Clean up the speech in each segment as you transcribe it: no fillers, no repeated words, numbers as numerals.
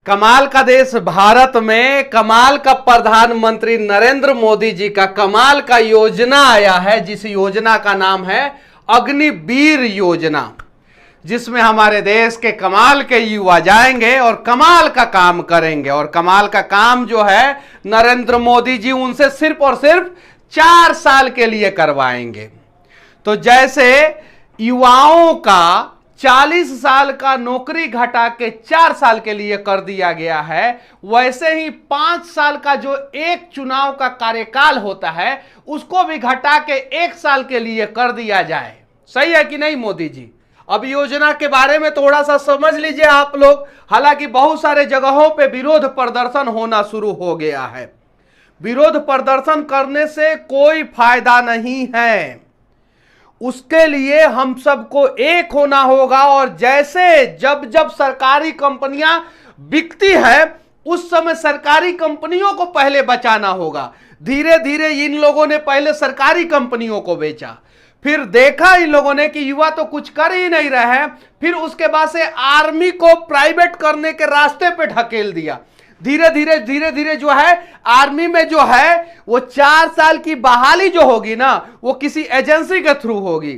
कमाल का देश भारत में कमाल का प्रधानमंत्री नरेंद्र मोदी जी का कमाल का योजना आया है, जिस योजना का नाम है अग्निवीर योजना, जिसमें हमारे देश के कमाल के युवा जाएंगे और कमाल का काम करेंगे। और कमाल का काम जो है नरेंद्र मोदी जी उनसे सिर्फ और सिर्फ 4 साल के लिए करवाएंगे। तो जैसे युवाओं का 40 साल का नौकरी घटा के 4 साल के लिए कर दिया गया है, वैसे ही 5 साल का जो एक चुनाव का कार्यकाल होता है उसको भी घटा के 1 साल के लिए कर दिया जाए। सही है कि नहीं मोदी जी? अब योजना के बारे में थोड़ा सा समझ लीजिए आप लोग। हालांकि बहुत सारे जगहों पे विरोध प्रदर्शन होना शुरू हो गया है। विरोध प्रदर्शन करने से कोई फायदा नहीं है, उसके लिए हम सबको एक होना होगा। और जैसे जब जब सरकारी कंपनियां बिकती है उस समय सरकारी कंपनियों को पहले बचाना होगा। धीरे धीरे इन लोगों ने पहले सरकारी कंपनियों को बेचा, फिर देखा इन लोगों ने कि युवा तो कुछ कर ही नहीं रहे हैं, फिर उसके बाद से आर्मी को प्राइवेट करने के रास्ते पे ढकेल दिया। धीरे धीरे जो है आर्मी में जो है वो 4 साल की बहाली जो होगी ना वो किसी एजेंसी के थ्रू होगी,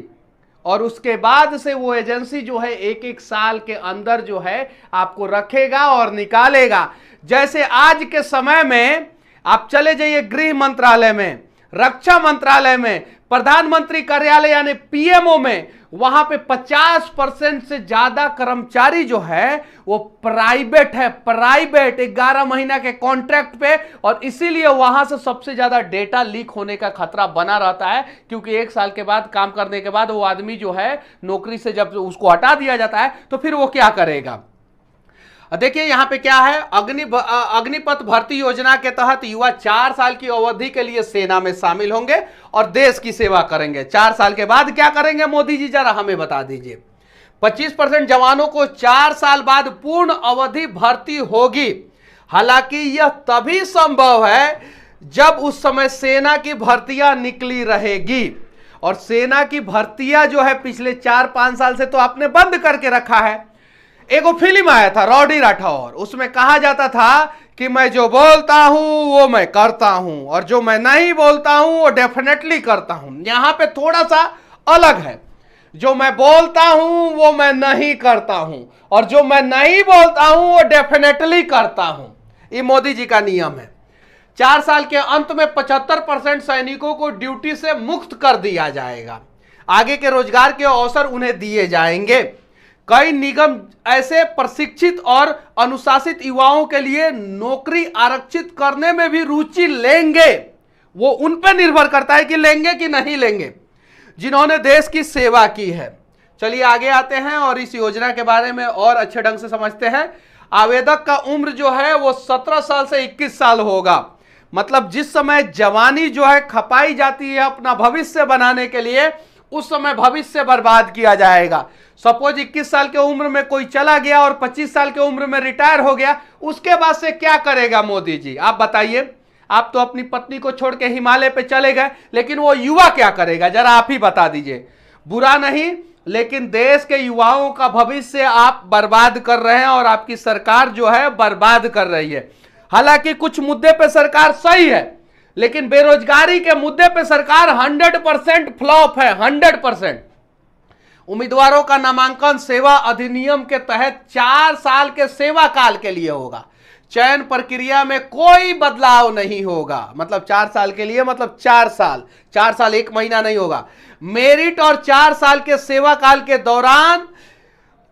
और उसके बाद से वो एजेंसी जो है 1-1 साल के अंदर जो है आपको रखेगा और निकालेगा। जैसे आज के समय में आप चले जाइए गृह मंत्रालय में, रक्षा मंत्रालय में, प्रधानमंत्री कार्यालय यानी पीएमओ में, वहां पे 50% से ज्यादा कर्मचारी जो है वो प्राइवेट है। प्राइवेट 11 महीना के कॉन्ट्रैक्ट पे, और इसीलिए वहां से सबसे ज्यादा डेटा लीक होने का खतरा बना रहता है, क्योंकि 1 साल के बाद काम करने के बाद वो आदमी जो है नौकरी से जब उसको हटा दिया जाता है तो फिर वो क्या करेगा। देखिए यहां पे क्या है, अग्निपथ भर्ती योजना के तहत युवा 4 साल की अवधि के लिए सेना में शामिल होंगे और देश की सेवा करेंगे। 4 साल के बाद क्या करेंगे मोदी जी, जरा हमें बता दीजिए। 25% जवानों को 4 साल बाद पूर्ण अवधि भर्ती होगी। हालांकि यह तभी संभव है जब उस समय सेना की भर्तियां निकली रहेगी, और सेना की भर्तियां जो है पिछले 4-5 साल से तो आपने बंद करके रखा है। एगो फिल्म आया था रॉडी राठौर, उसमें कहा जाता था कि मैं जो बोलता हूं वो मैं करता हूं, और जो मैं नहीं बोलता हूं वो डेफिनेटली करता हूं। यहां पे थोड़ा सा अलग है, जो मैं बोलता हूं वो मैं नहीं करता हूं, और जो मैं नहीं बोलता हूं वो डेफिनेटली करता हूं। ये मोदी जी का नियम है। 4 साल के अंत में 75% सैनिकों को ड्यूटी से मुक्त कर दिया जाएगा। आगे के रोजगार के अवसर उन्हें दिए जाएंगे। कई निगम ऐसे प्रशिक्षित और अनुशासित युवाओं के लिए नौकरी आरक्षित करने में भी रुचि लेंगे। वो उन पर निर्भर करता है कि लेंगे कि नहीं लेंगे, जिन्होंने देश की सेवा की है। चलिए आगे आते हैं और इस योजना के बारे में और अच्छे ढंग से समझते हैं। आवेदक का उम्र जो है वो 17 साल से 21 साल होगा। मतलब जिस समय जवानी जो है खपाई जाती है अपना भविष्य बनाने के लिए, उस समय भविष्य बर्बाद किया जाएगा। सपोज 21 साल के उम्र में कोई चला गया और 25 साल के उम्र में रिटायर हो गया, उसके बाद से क्या करेगा मोदी जी, आप बताइए। आप तो अपनी पत्नी को छोड़ के हिमालय पे चले गए, लेकिन वो युवा क्या करेगा, जरा आप ही बता दीजिए। बुरा नहीं, लेकिन देश के युवाओं का भविष्य आप बर्बाद कर रहे हैं और आपकी सरकार जो है बर्बाद कर रही है। हालांकि कुछ मुद्दे पे सरकार सही है, लेकिन बेरोजगारी के मुद्दे पे सरकार 100% फ्लॉप है। 100%। उम्मीदवारों का नामांकन सेवा अधिनियम के तहत 4 साल के सेवा काल के लिए होगा। चयन प्रक्रिया में कोई बदलाव नहीं होगा। मतलब 4 साल के लिए, मतलब 4 साल 1 महीना नहीं होगा। मेरिट और 4 साल के सेवा काल के दौरान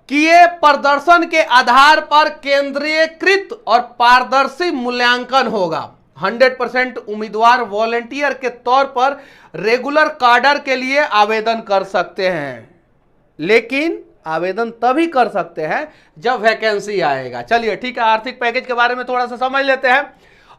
किए प्रदर्शन के आधार पर केंद्रीयकृत और पारदर्शी मूल्यांकन होगा। 100% उम्मीदवार वॉलंटियर के तौर पर रेगुलर कार्डर के लिए आवेदन कर सकते हैं, लेकिन आवेदन तभी कर सकते हैं जब वैकेंसी आएगा। चलिए ठीक है, आर्थिक पैकेज के बारे में थोड़ा सा समझ लेते हैं।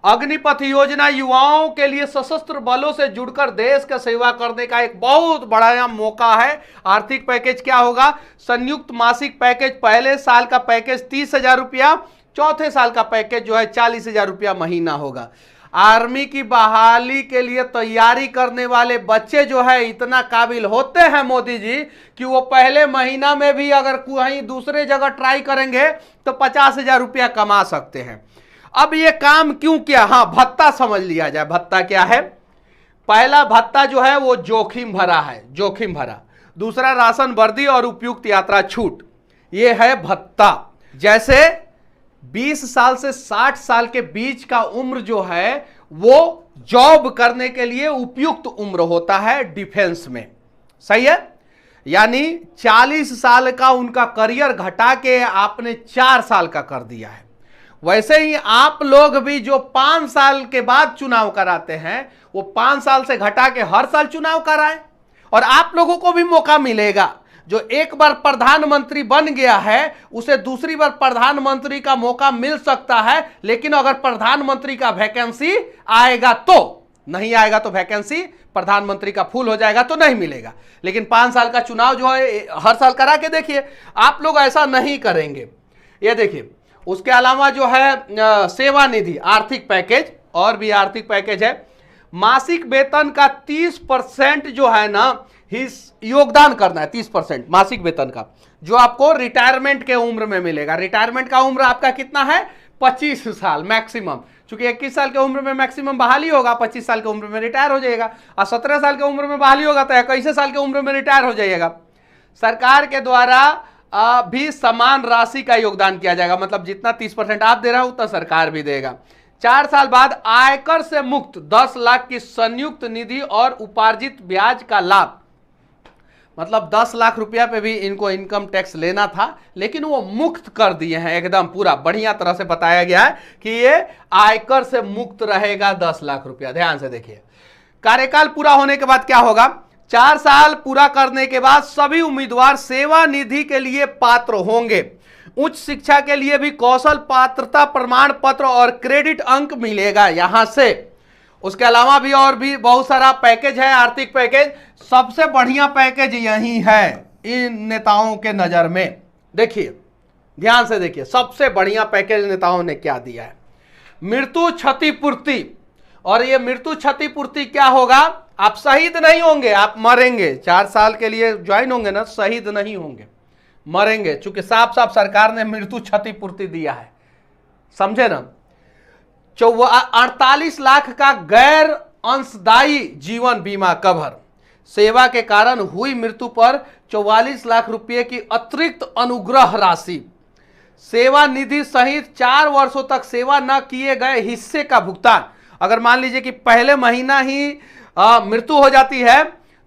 अग्निपथ योजना युवाओं के लिए सशस्त्र बलों से जुड़कर देश का सेवा करने का एक बहुत बड़ा मौका है। आर्थिक पैकेज क्या होगा, संयुक्त मासिक पैकेज, पहले साल का पैकेज 30,000 रुपया, चौथे साल का पैकेज जो है 40,000 रुपया महीना होगा। आर्मी की बहाली के लिए तैयारी करने वाले बच्चे जो है इतना काबिल होते हैं मोदी जी कि वो पहले महीना में भी अगर कहीं दूसरे जगह ट्राई करेंगे तो 50,000 रुपया कमा सकते हैं। अब ये काम क्यों किया? हाँ, भत्ता समझ लिया जाए। भत्ता क्या है? पहला भत्ता जो है वो जोखिम भरा है, जोखिम भरा। दूसरा राशन वर्दी और उपयुक्त यात्रा छूट, ये है भत्ता। जैसे 20 साल से 60 साल के बीच का उम्र जो है वो जॉब करने के लिए उपयुक्त उम्र होता है डिफेंस में, सही है। यानी 40 साल का उनका करियर घटा के आपने 4 साल का कर दिया है। वैसे ही आप लोग भी जो 5 साल के बाद चुनाव कराते हैं वो 5 साल से घटा के हर साल चुनाव कराएं, और आप लोगों को भी मौका मिलेगा। जो एक बार प्रधानमंत्री बन गया है उसे दूसरी बार प्रधानमंत्री का मौका मिल सकता है, लेकिन अगर प्रधानमंत्री का वैकेंसी आएगा तो, नहीं आएगा तो वैकेंसी प्रधानमंत्री का फुल हो जाएगा तो नहीं मिलेगा। लेकिन 5 साल का चुनाव जो है हर साल करा के देखिए। आप लोग ऐसा नहीं करेंगे। ये देखिए, उसके अलावा जो है सेवानिधि आर्थिक पैकेज, और भी आर्थिक पैकेज है। मासिक वेतन का 30% जो है ना योगदान करना है, 30% मासिक वेतन का, जो आपको रिटायरमेंट के उम्र में मिलेगा। रिटायरमेंट का उम्र आपका कितना है? 25 साल मैक्सिमम। चूंकि 21 साल के उम्र में मैक्सिमम बहाली होगा, 25 साल के उम्र में रिटायर हो जाएगा, और 17 साल के उम्र में बहाली होगा तो 21 साल के उम्र में रिटायर हो जाइएगा। सरकार के द्वारा भी समान राशि का योगदान किया जाएगा, मतलब जितना 30% आप दे रहे हो उतना सरकार भी देगा। 4 साल बाद आयकर से मुक्त 10 लाख की संयुक्त निधि और उपार्जित ब्याज का लाभ, मतलब 10 लाख रुपया पे भी इनको इनकम टैक्स लेना था, लेकिन वो मुक्त कर दिए हैं। एकदम पूरा बढ़िया तरह से बताया गया है कि ये आयकर से मुक्त रहेगा 10 लाख रुपया। ध्यान से देखिए, कार्यकाल पूरा होने के बाद क्या होगा? 4 साल पूरा करने के बाद सभी उम्मीदवार सेवा निधि के लिए पात्र होंगे। उच्च शिक्षा के लिए भी कौशल पात्रता प्रमाण पत्र और क्रेडिट अंक मिलेगा यहां से। उसके अलावा भी और भी बहुत सारा पैकेज है, आर्थिक पैकेज। सबसे बढ़िया पैकेज यही है इन नेताओं के नजर में। देखिए, ध्यान से देखिए, सबसे बढ़िया पैकेज नेताओं ने क्या दिया है? मृत्यु क्षतिपूर्ति। और ये मृत्यु क्षतिपूर्ति क्या होगा? आप शहीद नहीं होंगे, आप मरेंगे। 4 साल के लिए ज्वाइन होंगे ना, शहीद नहीं होंगे, मरेंगे। चूंकि साफ साफ सरकार ने मृत्यु क्षतिपूर्ति दिया है, समझे ना। 48 लाख का गैर अंशदायी जीवन बीमा कवर। सेवा के कारण हुई मृत्यु पर 44 लाख रुपए की अतिरिक्त अनुग्रह राशि। सेवा निधि सहित 4 वर्षों तक सेवा न किए गए हिस्से का भुगतान। अगर मान लीजिए कि पहले महीना ही मृत्यु हो जाती है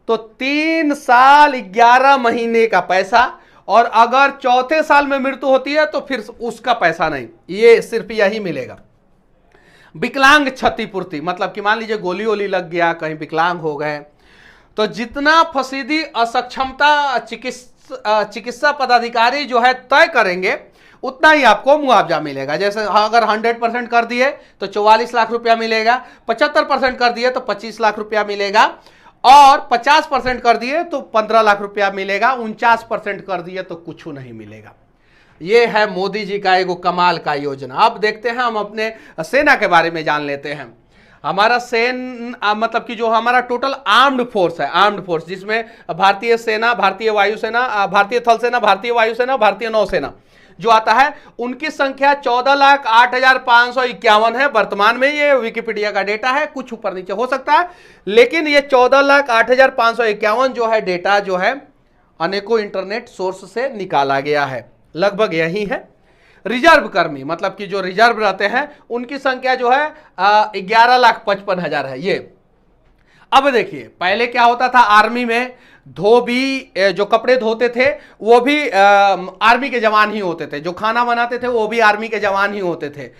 तो 3 साल 11 महीने का पैसा, और अगर चौथे साल में मृत्यु होती है तो फिर उसका पैसा नहीं, ये सिर्फ यही मिलेगा। विकलांग क्षतिपूर्ति, मतलब कि मान लीजिए गोली वोली लग गया, कहीं विकलांग हो गए, तो जितना फसीदी असक्षमता चिकित्सा पदाधिकारी जो है तय करेंगे उतना ही आपको मुआवजा मिलेगा। जैसे अगर 100% कर दिए तो 44 लाख रुपया मिलेगा, 75% कर दिए तो 25 लाख रुपया मिलेगा, और 50% कर दिए तो 15 लाख रुपया मिलेगा, 49% कर दिए तो कुछ नहीं मिलेगा। ये है मोदी जी का एगो कमाल का योजना। अब देखते हैं, हम अपने सेना के बारे में जान लेते हैं। हमारा मतलब कि जो हमारा टोटल आर्म्ड फोर्स है, आर्म्ड फोर्स जिसमें भारतीय सेना, भारतीय वायुसेना, भारतीय थल सेना, भारतीय वायुसेना, भारतीय नौसेना जो आता है, उनकी संख्या 14,08,551 है वर्तमान में। ये विकिपीडिया का डेटा है, कुछ ऊपर नीचे हो सकता है, लेकिन ये 14,08,551 जो है डेटा जो है अनेकों इंटरनेट सोर्स से निकाला गया है, लगभग यही है। रिजर्व कर्मी, मतलब कि जो रिजर्व रहते हैं, उनकी संख्या जो है 11,55,000 है ये। अब देखिए, पहले क्या होता था आर्मी में, धोबी जो कपड़े धोते थे वो भी आर्मी के जवान ही होते थे, जो खाना बनाते थे वो भी आर्मी के जवान ही होते थे,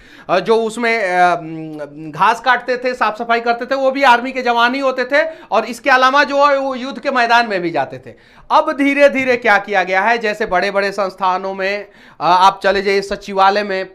जो उसमें घास काटते थे, साफ सफाई करते थे वो भी आर्मी के जवान ही होते थे, और इसके अलावा जो है वो युद्ध के मैदान में भी जाते थे। अब धीरे धीरे क्या किया गया है, जैसे बड़े बड़े संस्थानों में आप चले जाइए, सचिवालय में,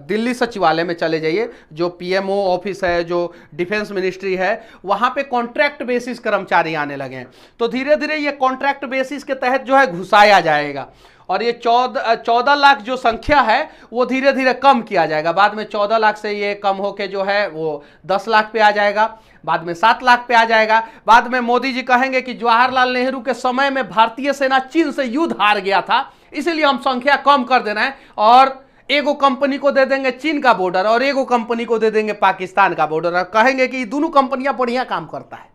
दिल्ली सचिवालय में चले जाइए, जो पीएमओ ऑफिस है, जो डिफेंस मिनिस्ट्री है, वहां पे कॉन्ट्रैक्ट बेसिस कर्मचारी आने लगे हैं। तो धीरे धीरे ये कॉन्ट्रैक्ट बेसिस के तहत जो है घुसाया जाएगा। और ये 14 लाख जो संख्या है वो धीरे धीरे कम किया जाएगा। बाद में 14 लाख से ये कम होके जो है वो 10 लाख पे आ जाएगा, बाद में 7 लाख पे आ जाएगा। बाद में मोदी जी कहेंगे कि जवाहरलाल नेहरू के समय में भारतीय सेना चीन से युद्ध हार गया था, इसीलिए हम संख्या कम कर देना है, और एगो कंपनी को दे देंगे चीन का बॉर्डर और एगो कंपनी को दे देंगे पाकिस्तान का बॉर्डर, और कहेंगे कि दोनों कंपनियां बढ़िया काम करता है,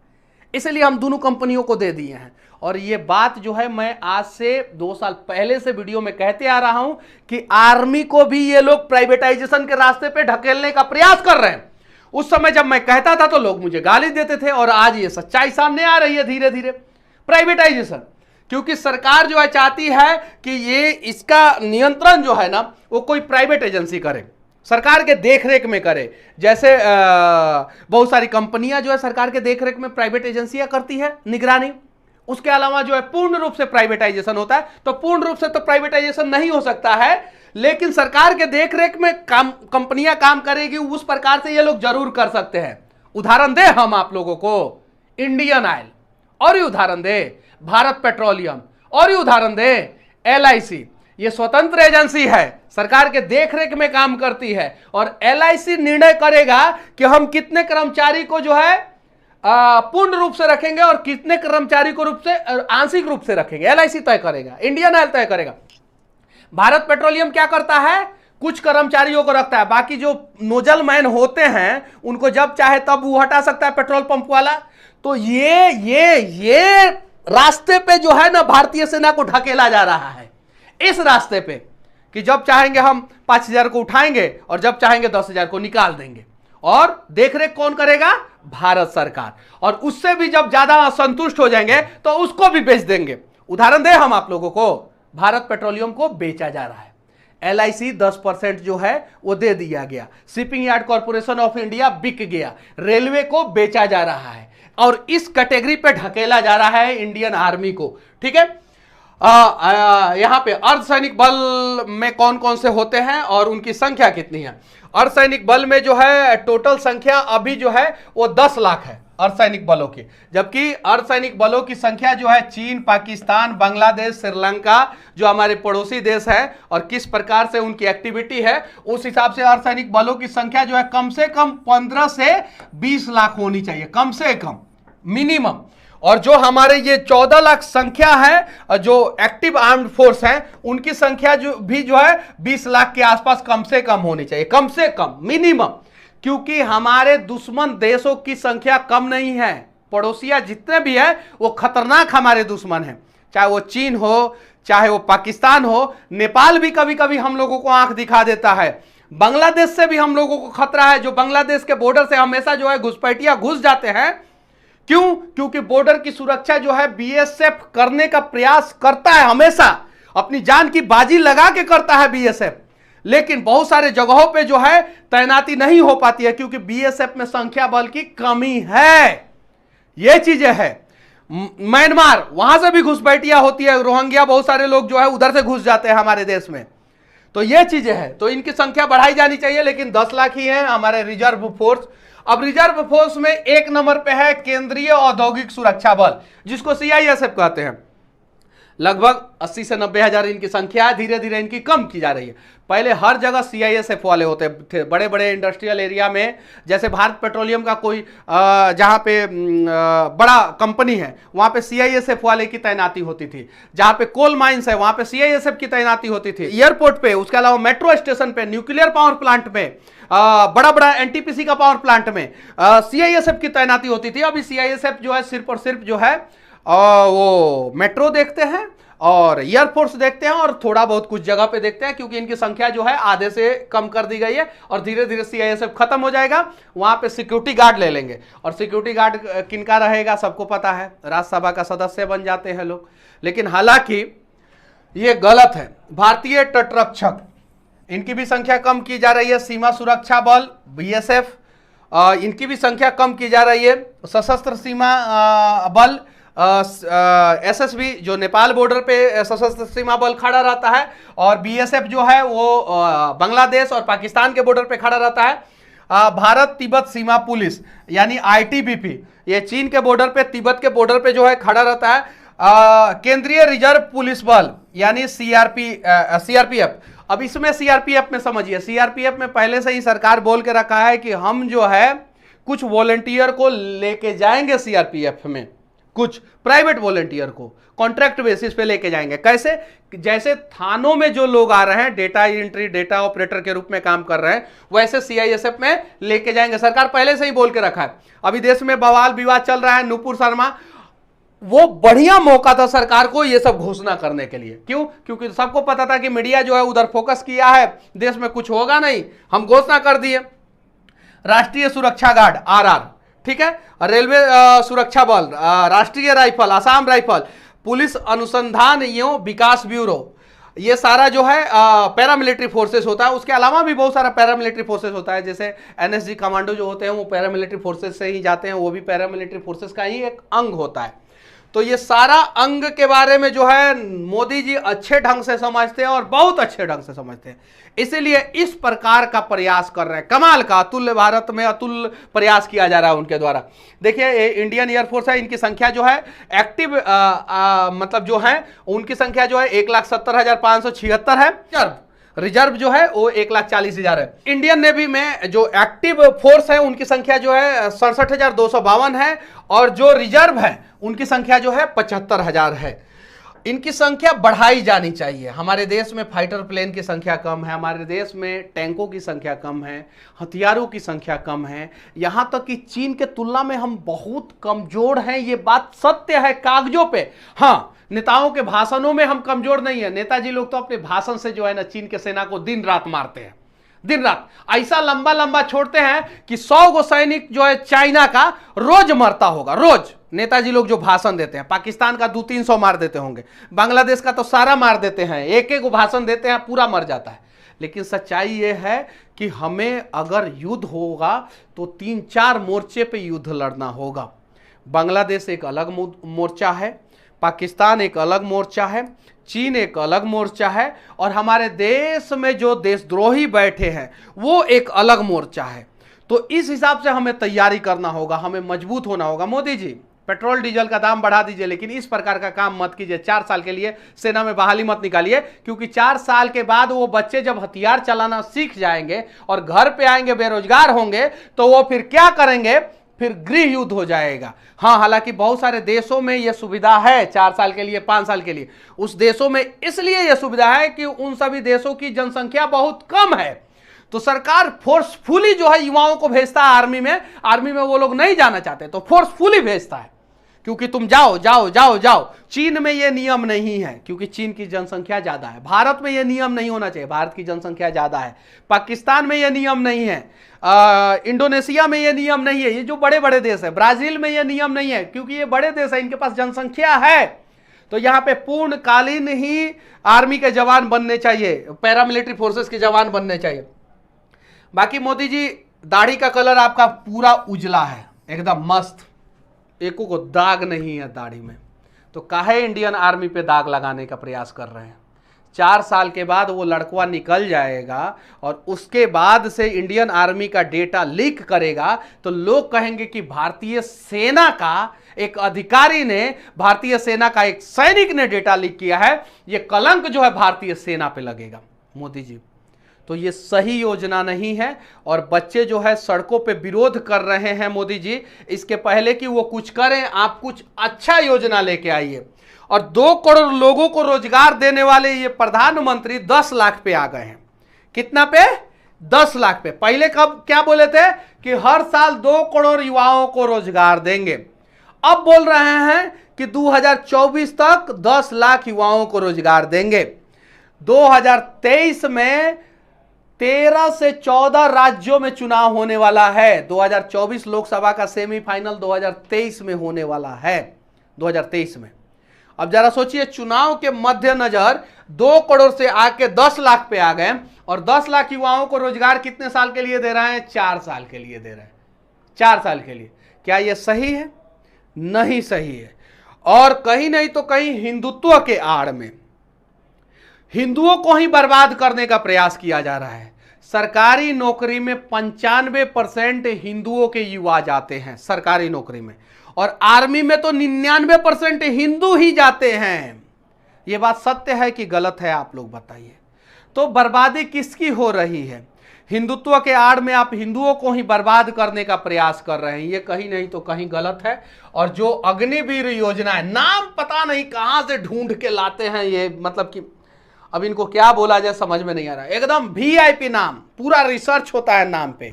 इसलिए हम दोनों कंपनियों को दे दिए हैं। और ये बात जो है मैं आज से 2 साल पहले से वीडियो में कहते आ रहा हूं कि आर्मी को भी ये लोग प्राइवेटाइजेशन के रास्ते पे ढकेलने का प्रयास कर रहे हैं। उस समय जब मैं कहता था तो लोग मुझे गाली देते थे, और आज ये सच्चाई सामने आ रही है धीरे धीरे। प्राइवेटाइजेशन, क्योंकि सरकार जो है चाहती है कि ये इसका नियंत्रण जो है ना वो कोई प्राइवेट एजेंसी करे, सरकार के देखरेख में करे। जैसे बहुत सारी कंपनियां जो है सरकार के देखरेख में प्राइवेट एजेंसियां करती है निगरानी, उसके अलावा जो है पूर्ण रूप से प्राइवेटाइजेशन होता है। तो पूर्ण रूप से तो प्राइवेटाइजेशन नहीं हो सकता है, लेकिन सरकार के देखरेख में कंपनियां काम करेगी उस प्रकार से ये लोग जरूर कर सकते हैं। उदाहरण दे हम आप लोगों को इंडियन ऑयल, और ये उदाहरण दे भारत पेट्रोलियम, और ये उदाहरण दे LIC। ये स्वतंत्र एजेंसी है, सरकार के देखरेख में काम करती है, और LIC निर्णय करेगा कि हम कितने कर्मचारी को जो है पूर्ण रूप से रखेंगे और कितने कर्मचारी को रूप से आंशिक रूप से रखेंगे। LIC तय करेगा, इंडियन ऑयल तय करेगा। भारत पेट्रोलियम क्या करता है, कुछ कर्मचारियों को रखता है, बाकी जो नोजल मैन होते हैं उनको जब चाहे तब वो हटा सकता है पेट्रोल पंप वाला। तो ये रास्ते पे जो है ना भारतीय सेना को ढकेला जा रहा है, इस रास्ते पे कि जब चाहेंगे हम 5000 को उठाएंगे और जब चाहेंगे 10,000 को निकाल देंगे, और देखरेख कौन करेगा, भारत सरकार। और उससे भी जब ज्यादा असंतुष्ट हो जाएंगे तो उसको भी बेच देंगे। उदाहरण दे हम आप लोगों को, भारत पेट्रोलियम को बेचा जा रहा है, LIC 10% जो है वो दे दिया गया, shipping yard corporation of India बिक गया, रेलवे को बेचा जा रहा है, और इस कैटेगरी पे ढकेला जा रहा है इंडियन आर्मी को। ठीक है, यहां पे अर्धसैनिक बल में कौन कौन से होते हैं और उनकी संख्या कितनी है। अर्धसैनिक बल में जो है टोटल संख्या अभी जो है वो 10 लाख है अर्धसैनिक बलों की, जबकि अर्धसैनिक बलों की संख्या जो है चीन, पाकिस्तान, बांग्लादेश, श्रीलंका जो हमारे पड़ोसी देश है, और किस प्रकार से उनकी एक्टिविटी है उस हिसाब से अर्धसैनिक बलों की संख्या जो है कम से कम 15 से 20 लाख होनी चाहिए, कम से कम मिनिमम। और जो हमारे ये 14 लाख संख्या है जो एक्टिव आर्म्ड फोर्स है, उनकी संख्या जो है 20 लाख के आसपास कम से कम होनी चाहिए, कम से कम मिनिमम। क्योंकि हमारे दुश्मन देशों की संख्या कम नहीं है, पड़ोसिया जितने भी है वो खतरनाक हमारे दुश्मन हैं, चाहे वो चीन हो, चाहे वो पाकिस्तान हो, नेपाल भी कभी कभी हम लोगों को आंख दिखा देता है, बांग्लादेश से भी हम लोगों को खतरा है, जो बांग्लादेश के बॉर्डर से हमेशा जो है घुसपैठिया घुस जाते हैं। क्यों? क्योंकि बॉर्डर की सुरक्षा जो है BSF करने का प्रयास करता है, हमेशा अपनी जान की बाजी लगा के करता है BSF, लेकिन बहुत सारे जगहों पे जो है तैनाती नहीं हो पाती है क्योंकि BSF में संख्या बल की कमी है। ये चीजें है। म्यांमार, वहां से भी घुसपैठिया होती है, रोहिंग्या बहुत सारे लोग जो है उधर से घुस जाते हैं हमारे देश में। तो ये चीजें हैं, तो इनकी संख्या बढ़ाई जानी चाहिए, लेकिन 10 लाख ही है हमारे रिजर्व फोर्स। अब रिजर्व फोर्स में 1 नंबर पे है केंद्रीय औद्योगिक सुरक्षा बल, जिसको CISF कहते हैं। लगभग 80 से 90 हजार इनकी संख्या है, धीरे धीरे इनकी कम की जा रही है। पहले हर जगह CISF वाले होते थे, बड़े बड़े इंडस्ट्रियल एरिया में, जैसे भारत पेट्रोलियम का कोई जहाँ पे बड़ा कंपनी है वहाँ पे CISF वाले की तैनाती होती थी, जहाँ पे कोल माइंस है वहाँ पे CISF की तैनाती होती थी, एयरपोर्ट पे, उसके अलावा मेट्रो स्टेशन पे, न्यूक्लियर पावर प्लांट में, बड़ा बड़ा NTPC का पावर प्लांट में CISF की तैनाती होती थी। अभी CISF जो है सिर्फ और सिर्फ जो है वो मेट्रो देखते हैं और एयरफोर्स देखते हैं और थोड़ा बहुत कुछ जगह पे देखते हैं, क्योंकि इनकी संख्या जो है आधे से कम कर दी गई है और धीरे धीरे CISF खत्म हो जाएगा। वहां पे सिक्योरिटी गार्ड ले लेंगे, और सिक्योरिटी गार्ड किनका रहेगा सबको पता है, राज्यसभा का सदस्य बन जाते हैं लोग। लेकिन हालांकि ये गलत है। भारतीय तटरक्षक, इनकी भी संख्या कम की जा रही है। सीमा सुरक्षा बल BSF, इनकी भी संख्या कम की जा रही है। सशस्त्र सीमा बल SSB जो नेपाल बॉर्डर पे सशस्त्र सीमा बल खड़ा रहता है, और BSF जो है वो बांग्लादेश और पाकिस्तान के बॉर्डर पे खड़ा रहता है। भारत तिब्बत सीमा पुलिस यानी ITBP, ये चीन के बॉर्डर पे, तिब्बत के बॉर्डर पे जो है खड़ा रहता है। केंद्रीय रिजर्व पुलिस बल यानी सीआरपीएफ। अब इसमें सीआरपीएफ में समझिए, सीआरपीएफ में पहले से ही सरकार बोल के रखा है कि हम जो है कुछ वॉलंटियर को लेके जाएंगे सीआरपीएफ में, कुछ प्राइवेट वॉलंटियर को कॉन्ट्रैक्ट बेसिस पे लेके जाएंगे। कैसे? जैसे थानों में जो लोग आ रहे हैं डेटा एंट्री, डेटा ऑपरेटर के रूप में काम कर रहे हैं, वैसे सीआईएसएफ में लेके जाएंगे। सरकार पहले से ही बोल के रखा है। अभी देश में बवाल विवाद चल रहा है, नुपुर शर्मा, वो बढ़िया मौका था सरकार को ये सब घोषणा करने के लिए। क्यों? क्योंकि सबको पता था कि मीडिया जो है उधर फोकस किया है, देश में कुछ होगा नहीं, हम घोषणा कर दिए। राष्ट्रीय सुरक्षा गार्ड आरआर, ठीक है, रेलवे सुरक्षा बल, राष्ट्रीय राइफल, असम राइफल, पुलिस अनुसंधान एवं विकास ब्यूरो, ये सारा जो है पैरामिलिट्री फोर्सेस होता है। उसके अलावा भी बहुत सारा पैरामिलिट्री फोर्सेस होता है, जैसे एनएसजी कमांडो जो होते हैं वो पैरामिलिट्री फोर्सेस से ही जाते हैं, वो भी पैरामिलिट्री फोर्सेस का ही एक अंग होता है। तो ये सारा अंग के बारे में जो है मोदी जी अच्छे ढंग से समझते हैं और बहुत अच्छे ढंग से समझते हैं, इसीलिए इस प्रकार का प्रयास कर रहे हैं। कमाल का, अतुल्य, भारत में अतुल्य प्रयास किया जा रहा है उनके द्वारा। देखिए इंडियन एयरफोर्स है, इनकी संख्या जो है एक्टिव मतलब जो है उनकी संख्या जो है 1,70,576 है। रिजर्व जो है वो 1,40,000 है। इंडियन नेवी में जो एक्टिव फोर्स है उनकी संख्या जो है 67,252 है, और जो रिजर्व है उनकी संख्या जो है 75,000 है। इनकी संख्या बढ़ाई जानी चाहिए। हमारे देश में फाइटर प्लेन की संख्या कम है, हमारे देश में टैंकों की संख्या कम है, हथियारों की संख्या कम है, यहाँ तक कि चीन के तुलना में हम बहुत कमजोर हैं। ये बात सत्य है कागजों पे। हाँ, नेताओं के भाषणों में हम कमजोर नहीं है। नेताजी लोग तो अपने भाषण से जो है ना चीन के सेना को दिन रात मारते हैं, दिन रात ऐसा लंबा लंबा छोड़ते हैं कि 100 गो सैनिक जो है चाइना का रोज मरता होगा, रोज। नेताजी लोग जो भाषण देते हैं, पाकिस्तान का 200-300 मार देते होंगे, बांग्लादेश का तो सारा मार देते हैं, एक एक भाषण देते हैं पूरा मर जाता है। लेकिन सच्चाई यह है कि हमें अगर युद्ध होगा तो 3-4 मोर्चे पे युद्ध लड़ना होगा। बांग्लादेश एक अलग मोर्चा है, पाकिस्तान एक अलग मोर्चा है, चीन एक अलग मोर्चा है, और हमारे देश में जो देशद्रोही बैठे हैं वो एक अलग मोर्चा है। तो इस हिसाब से हमें तैयारी करना होगा, हमें मजबूत होना होगा। मोदी जी पेट्रोल डीजल का दाम बढ़ा दीजिए, लेकिन इस प्रकार का काम मत कीजिए। 4 साल के लिए सेना में बहाली मत निकालिए, क्योंकि 4 साल के बाद वो बच्चे जब हथियार चलाना सीख जाएंगे और घर पे आएंगे, बेरोजगार होंगे, तो वो फिर क्या करेंगे? फिर गृह युद्ध हो जाएगा। हाँ, हालांकि बहुत सारे देशों में यह सुविधा है 4 साल के लिए, 5 साल के लिए। उस देशों में इसलिए यह सुविधा है कि उन सभी देशों की जनसंख्या बहुत कम है, तो सरकार फोर्सफुली जो है युवाओं को भेजता है आर्मी में। आर्मी में वो लोग नहीं जाना चाहते तो फोर्सफुली भेजता है, क्योंकि तुम जाओ जाओ जाओ जाओ। चीन में यह नियम नहीं है, क्योंकि चीन की जनसंख्या ज्यादा है। भारत में यह नियम नहीं होना चाहिए, भारत की जनसंख्या ज्यादा है। पाकिस्तान में यह नियम नहीं है, इंडोनेशिया में यह नियम नहीं है, ये जो बड़े बड़े देश है। ब्राजील में यह नियम नहीं है, क्योंकि ये बड़े देश है, इनके पास जनसंख्या है। तो यहां पे पूर्णकालीन ही आर्मी के जवान बनने चाहिए, पैरामिलिट्री फोर्सेस के जवान बनने चाहिए। बाकी मोदी जी, दाढ़ी का कलर आपका पूरा उजला है, एकदम मस्त, एको को दाग नहीं है दाढ़ी में। तो काहे इंडियन आर्मी पे दाग लगाने का प्रयास कर रहे हैं? 4 साल के बाद वो लड़कवा निकल जाएगा और उसके बाद से इंडियन आर्मी का डेटा लीक करेगा, तो लोग कहेंगे कि भारतीय सेना का एक अधिकारी ने, भारतीय सेना का एक सैनिक ने डेटा लीक किया है। ये कलंक जो है भारतीय सेना पे लगेगा। मोदी जी, तो ये सही योजना नहीं है, और बच्चे जो है सड़कों पे विरोध कर रहे हैं। मोदी जी, इसके पहले कि वो कुछ करें, आप कुछ अच्छा योजना लेके आइए। और 2 करोड़ लोगों को रोजगार देने वाले ये प्रधानमंत्री 10 लाख पे आ गए हैं। कितना पे? 10 लाख पे। पहले कब क्या बोले थे कि हर साल 2 करोड़ युवाओं को रोजगार देंगे, अब बोल रहे हैं कि 2024 तक 10 लाख युवाओं को रोजगार देंगे। 2023 में 13 से 14 राज्यों में चुनाव होने वाला है। 2024 लोकसभा का सेमीफाइनल 2023 में होने वाला है, 2023 में। अब जरा सोचिए, चुनाव के मद्देनजर 2 करोड़ से आके 10 लाख पे आ गए, और 10 लाख युवाओं को रोजगार कितने साल के लिए दे रहे हैं? 4 साल के लिए दे रहे हैं, 4 साल के लिए। क्या यह सही है? नहीं सही है। और कहीं नहीं तो कहीं हिंदुत्व के आड़ में हिंदुओं को ही बर्बाद करने का प्रयास किया जा रहा है। सरकारी नौकरी में 95% हिंदुओं के युवा जाते हैं सरकारी नौकरी में, और आर्मी में तो 99% हिंदू ही जाते हैं। ये बात सत्य है कि गलत है, आप लोग बताइए। तो बर्बादी किसकी हो रही है? हिंदुत्व के आड़ में आप हिंदुओं को ही बर्बाद करने का प्रयास कर रहे हैं। ये कहीं नहीं तो कहीं गलत है। और जो अग्निवीर योजना है, नाम पता नहीं कहां से ढूंढ के लाते हैं ये, मतलब कि अब इनको क्या बोला जाए समझ में नहीं आ रहा। एकदम वीआईपी नाम, पूरा रिसर्च होता है नाम पे,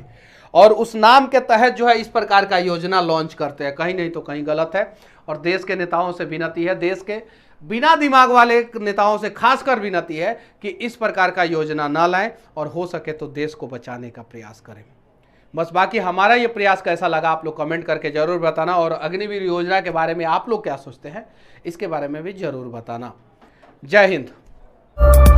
और उस नाम के तहत जो है इस प्रकार का योजना लॉन्च करते हैं। कहीं नहीं तो कहीं गलत है। और देश के नेताओं से विनती है, देश के बिना दिमाग वाले नेताओं से खासकर विनती है कि इस प्रकार का योजना ना लाएं और हो सके तो देश को बचाने का प्रयास करें। बस बाकी हमारा ये प्रयास कैसा लगा आप लोग कमेंट करके जरूर बताना, और अग्निवीर योजना के बारे में आप लोग क्या सोचते हैं इसके बारे में भी जरूर बताना। जय हिंद।